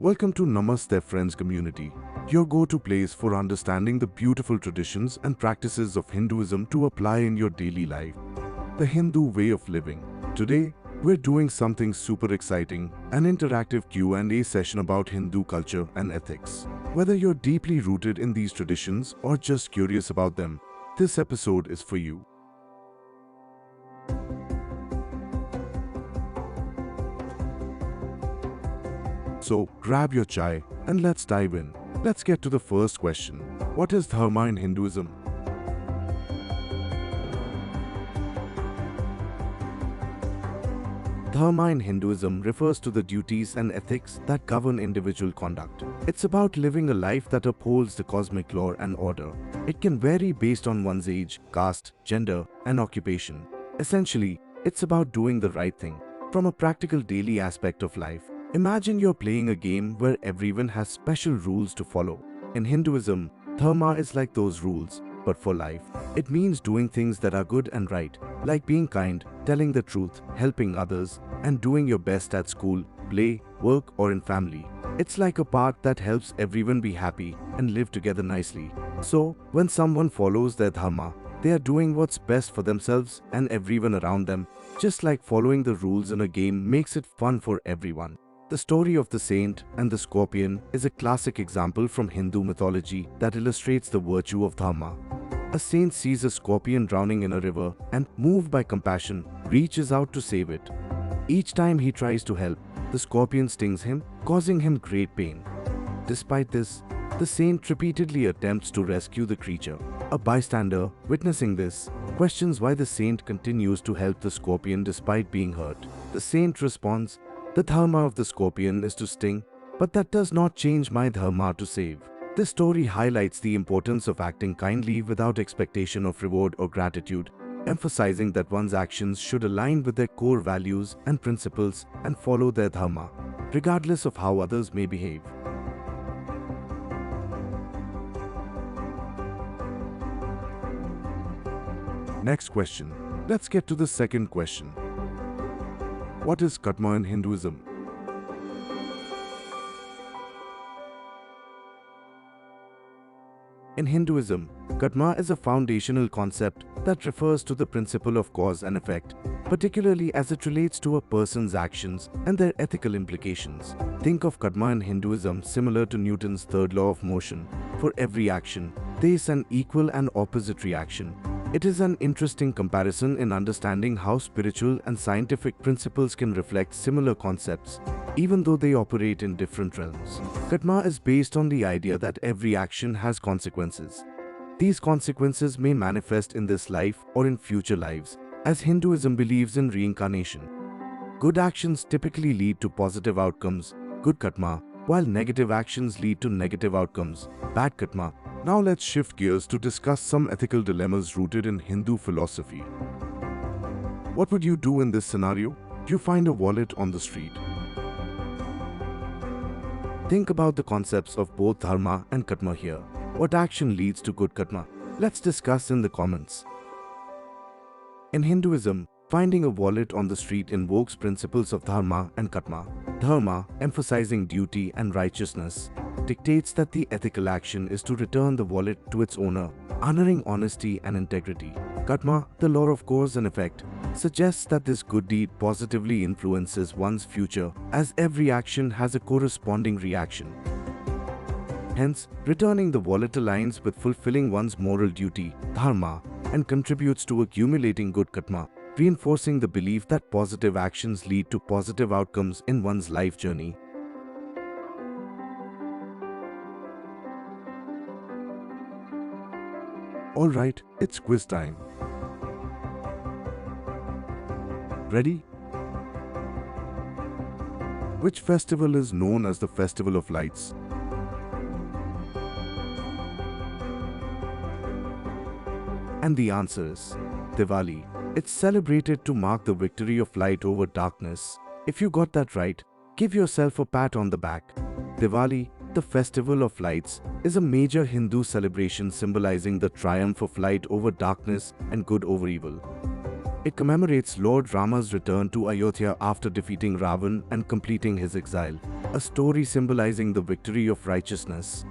Welcome to Namaste Friends community, your go-to place for understanding the beautiful traditions and practices of Hinduism to apply in your daily life. The Hindu way of living. Today, we're doing something super exciting, an interactive Q&A session about Hindu culture and ethics. Whether you're deeply rooted in these traditions or just curious about them, this episode is for you. So, grab your chai and let's dive in. Let's get to the first question. What is Dharma in Hinduism? Dharma in Hinduism refers to the duties and ethics that govern individual conduct. It's about living a life that upholds the cosmic law and order. It can vary based on one's age, caste, gender, and occupation. Essentially, it's about doing the right thing. From a practical daily aspect of life, imagine you're playing a game where everyone has special rules to follow. In Hinduism, Dharma is like those rules, but for life. It means doing things that are good and right, like being kind, telling the truth, helping others, and doing your best at school, play, work, or in family. It's like a path that helps everyone be happy and live together nicely. So, when someone follows their Dharma, they are doing what's best for themselves and everyone around them, just like following the rules in a game makes it fun for everyone. The story of the saint and the scorpion is a classic example from Hindu mythology that illustrates the virtue of Dharma. A saint sees a scorpion drowning in a river and, moved by compassion, reaches out to save it. Each time he tries to help, the scorpion stings him, causing him great pain. Despite this, the saint repeatedly attempts to rescue the creature. A bystander, witnessing this, questions why the saint continues to help the scorpion despite being hurt. The saint responds, "The dharma of the scorpion is to sting, but that does not change my dharma to save." This story highlights the importance of acting kindly without expectation of reward or gratitude, emphasizing that one's actions should align with their core values and principles and follow their dharma, regardless of how others may behave. Next question. Let's get to the second question. What is karma in Hinduism? In Hinduism, karma is a foundational concept that refers to the principle of cause and effect, particularly as it relates to a person's actions and their ethical implications. Think of karma in Hinduism similar to Newton's third law of motion. For every action, there is an equal and opposite reaction. It is an interesting comparison in understanding how spiritual and scientific principles can reflect similar concepts, even though they operate in different realms. Karma is based on the idea that every action has consequences. These consequences may manifest in this life or in future lives, as Hinduism believes in reincarnation. Good actions typically lead to positive outcomes, good karma, while negative actions lead to negative outcomes, bad karma. Now let's shift gears to discuss some ethical dilemmas rooted in Hindu philosophy. What would you do in this scenario? You find a wallet on the street. Think about the concepts of both dharma and karma here. What action leads to good karma? Let's discuss in the comments. In Hinduism, finding a wallet on the street invokes principles of dharma and karma. Dharma, emphasizing duty and righteousness, dictates that the ethical action is to return the wallet to its owner, honoring honesty and integrity. Karma, the law of cause and effect, suggests that this good deed positively influences one's future, as every action has a corresponding reaction. Hence, returning the wallet aligns with fulfilling one's moral duty, dharma, and contributes to accumulating good karma, reinforcing the belief that positive actions lead to positive outcomes in one's life journey. Alright, it's quiz time. Ready? Which festival is known as the Festival of Lights? And the answer is Diwali. It's celebrated to mark the victory of light over darkness. If you got that right, give yourself a pat on the back. Diwali, the Festival of Lights, is a major Hindu celebration symbolizing the triumph of light over darkness and good over evil. It commemorates Lord Rama's return to Ayodhya after defeating Ravan and completing his exile. a story symbolizing the victory of righteousness.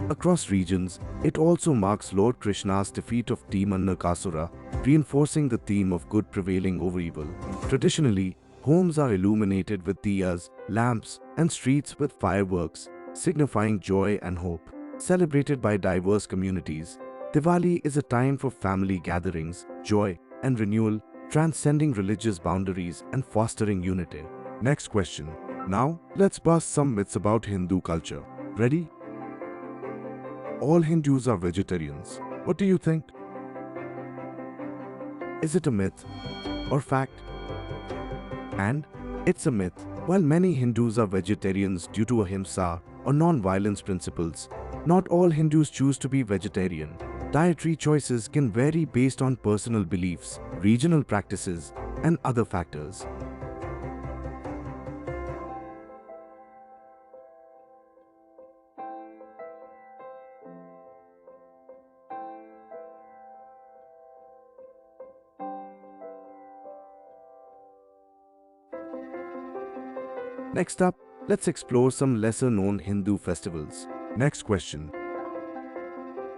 Across regions, it also marks Lord Krishna's defeat of demon Nakasura, reinforcing the theme of good prevailing over evil. Traditionally, homes are illuminated with diyas, lamps, and streets with fireworks, signifying joy and hope. Celebrated by diverse communities, Diwali is a time for family gatherings, joy, and renewal, transcending religious boundaries and fostering unity. Next question. Now, let's bust some myths about Hindu culture. Ready? All Hindus are vegetarians. What do you think? Is it a myth or fact? And it's a myth. While many Hindus are vegetarians due to ahimsa or non-violence principles, not all Hindus choose to be vegetarian. Dietary choices can vary based on personal beliefs, regional practices, and other factors. Next up, let's explore some lesser-known Hindu festivals. Next question.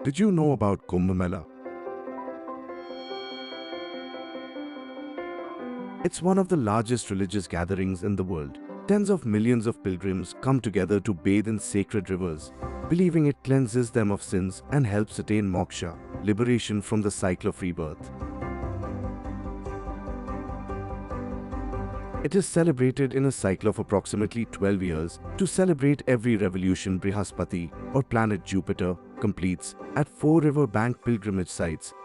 Did you know about Kumbh Mela? It's one of the largest religious gatherings in the world. Tens of millions of pilgrims come together to bathe in sacred rivers, believing it cleanses them of sins and helps attain moksha, liberation from the cycle of rebirth. It is celebrated in a cycle of approximately 12 years to celebrate every revolution Brihaspati or planet Jupiter completes at 4 riverbank pilgrimage sites.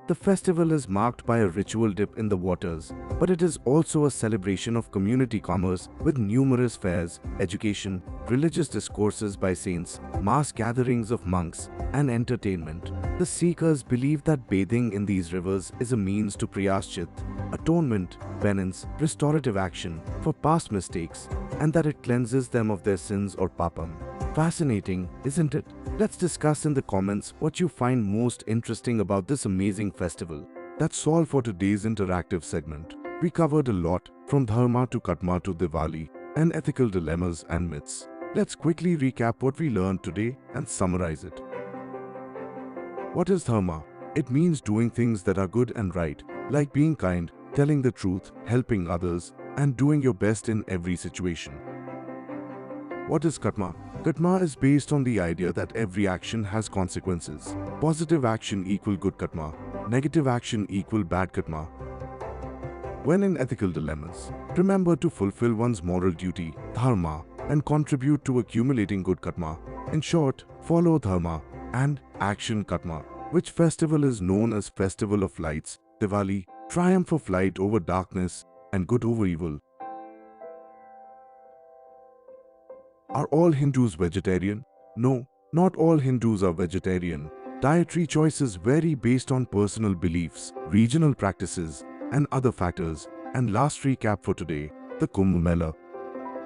The festival is marked by a ritual dip in the waters, but it is also a celebration of community commerce with numerous fairs, education, religious discourses by saints, mass gatherings of monks, and entertainment. The seekers believe that bathing in these rivers is a means to prayaschit, atonement, penance, restorative action for past mistakes, and that it cleanses them of their sins or papam. Fascinating, isn't it? Let's discuss in the comments what you find most interesting about this amazing festival. That's all for today's interactive segment. We covered a lot, from Dharma to Katma to Diwali, and ethical dilemmas and myths. Let's quickly recap what we learned today and summarize it. What is Dharma? It means doing things that are good and right, like being kind, telling the truth, helping others, and doing your best in every situation. What is Katma? Katma is based on the idea that every action has consequences. Positive action equal good Katma, negative action equal bad Katma. When in ethical dilemmas, remember to fulfill one's moral duty, Dharma, and contribute to accumulating good Katma. In short, follow Dharma and action Katma. Which festival is known as Festival of Lights, Diwali, triumph of light over darkness and good over evil? Are all Hindus vegetarian? No, not all Hindus are vegetarian. Dietary choices vary based on personal beliefs, regional practices, and other factors. And last recap for today, the Kumbh Mela,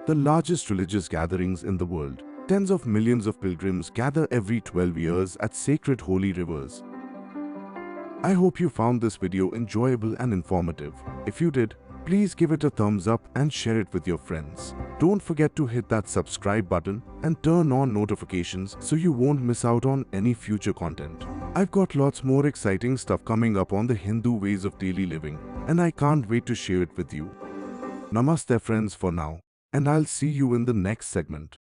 the largest religious gatherings in the world. Tens of millions of pilgrims gather every 12 years at sacred holy rivers. I hope you found this video enjoyable and informative. If you did, please give it a thumbs up and share it with your friends. Don't forget to hit that subscribe button and turn on notifications so you won't miss out on any future content. I've got lots more exciting stuff coming up on the Hindu ways of daily living, and I can't wait to share it with you. Namaste friends for now, and I'll see you in the next segment.